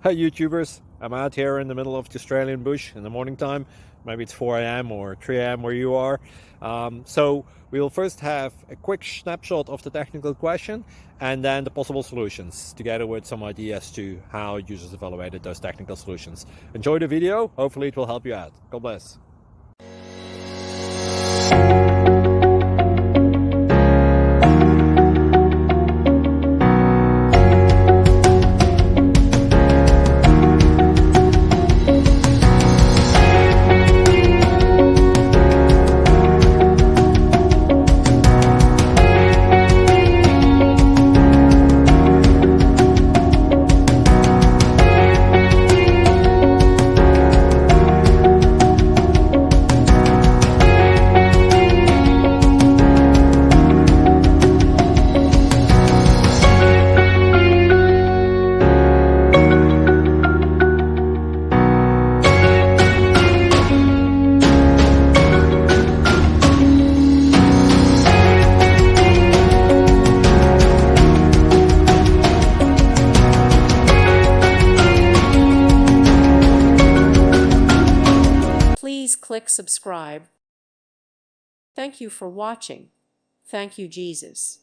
Hi YouTubers, I'm out here in the middle of the Australian bush in the morning time. Maybe it's 4 a.m. or 3 a.m. where you are. So we'll first have a quick snapshot of the technical question and then the possible solutions, together with some ideas to how users evaluated those technical solutions. Enjoy the video, hopefully it will help you out. God bless. Please click subscribe. Thank you for watching. Thank you, Jesus.